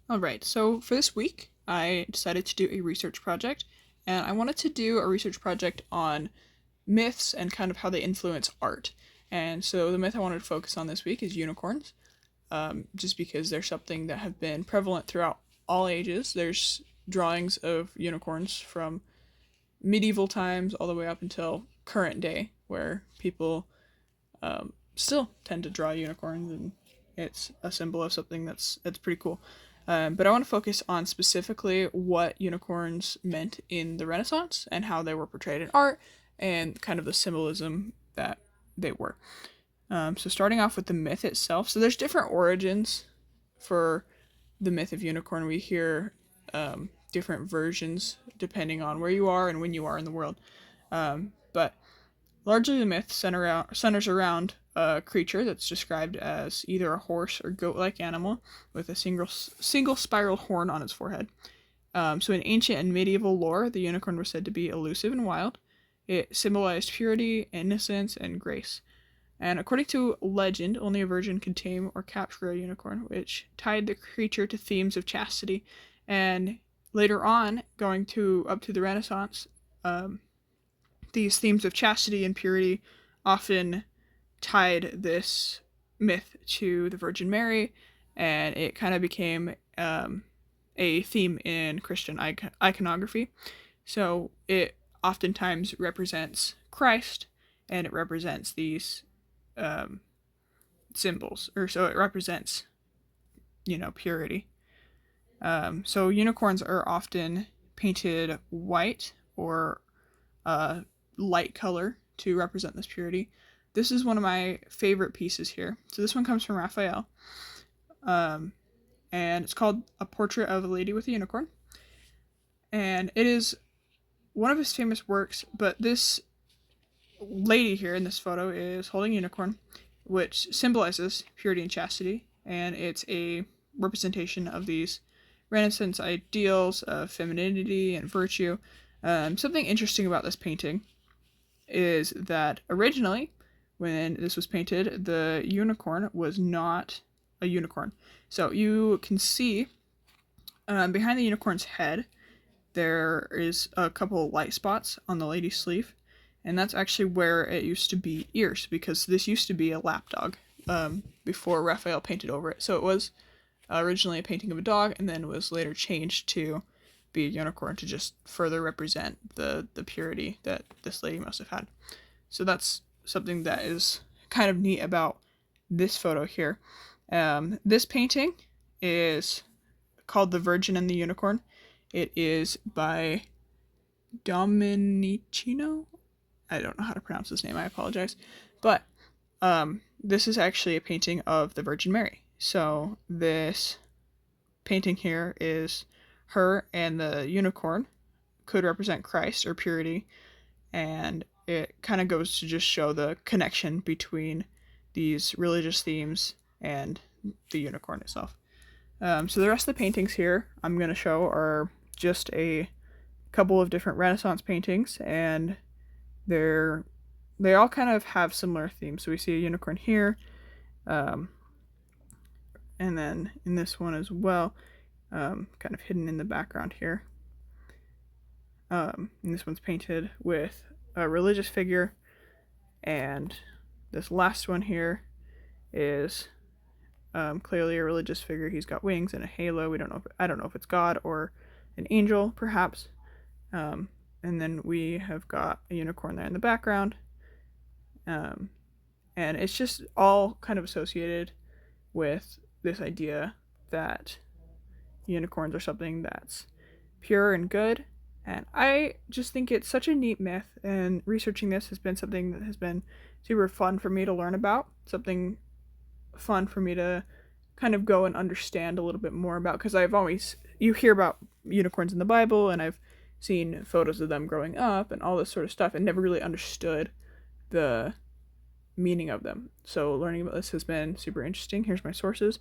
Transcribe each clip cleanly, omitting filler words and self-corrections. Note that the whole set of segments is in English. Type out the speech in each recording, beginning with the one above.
All right, so for this week, I decided to do a research project, and I wanted to do a research project on myths and kind of how they influence art. And so the myth I wanted to focus on this week is unicorns, just because they're something that have been prevalent throughout all ages. There's drawings of unicorns from medieval times all the way up until current day, where people still tend to draw unicorns, and it's a symbol of something that's pretty cool. But I want to focus on specifically what unicorns meant in the Renaissance and how they were portrayed in art and kind of the symbolism that they were. So starting off with the myth itself, so there's different origins for the myth of unicorn. We hear different versions depending on where you are and when you are in the world. But largely, the myth centers around a creature that's described as either a horse or goat-like animal with a single spiral horn on its forehead. So in ancient and medieval lore, the unicorn was said to be elusive and wild. It symbolized purity, innocence, and grace. And according to legend, only a virgin could tame or capture a unicorn, which tied the creature to themes of chastity. And later on, going to up to the Renaissance, these themes of chastity and purity often tied this myth to the Virgin Mary, and it kind of became a theme in Christian iconography. So it oftentimes represents Christ, and it represents these symbols, or so it represents, purity. So unicorns are often painted white or light color to represent this purity. This is one of my favorite pieces here. So this one comes from Raphael, and it's called A Portrait of a Lady with a Unicorn. And it is one of his famous works, but this lady here in this photo is holding a unicorn, which symbolizes purity and chastity, and it's a representation of these Renaissance ideals of femininity and virtue. Something interesting about this painting is that originally, when this was painted, the unicorn was not a unicorn. So you can see behind the unicorn's head, there is a couple light spots on the lady's sleeve, and that's actually where it used to be ears, because this used to be a lapdog before Raphael painted over it. So it was originally a painting of a dog, and then was later changed to be a unicorn to just further represent the purity that this lady must have had. So that's something that is kind of neat about this photo here. This painting is called The Virgin and the Unicorn. It is by Domenichino. I don't know how to pronounce his name, I apologize. But this is actually a painting of the Virgin Mary. So this painting here is her, and the unicorn could represent Christ or purity, and it kind of goes to just show the connection between these religious themes and the unicorn itself. So the rest of the paintings here I'm going to show are just a couple of different Renaissance paintings, and they all kind of have similar themes. So we see a unicorn here, and then in this one as well, kind of hidden in the background here. And this one's painted with a religious figure, and this last one here is clearly a religious figure. He's got wings and a halo. I don't know if it's God or an angel, perhaps. And then we have got a unicorn there in the background. And it's just all kind of associated with this idea that unicorns are something that's pure and good. And I just think it's such a neat myth, and researching this has been something that has been super fun for me to learn about, something fun for me to kind of go and understand a little bit more about, because you hear about unicorns in the Bible, and I've seen photos of them growing up and all this sort of stuff, and never really understood the meaning of them. So learning about this has been super interesting. Here's my sources,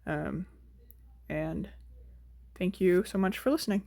and thank you so much for listening.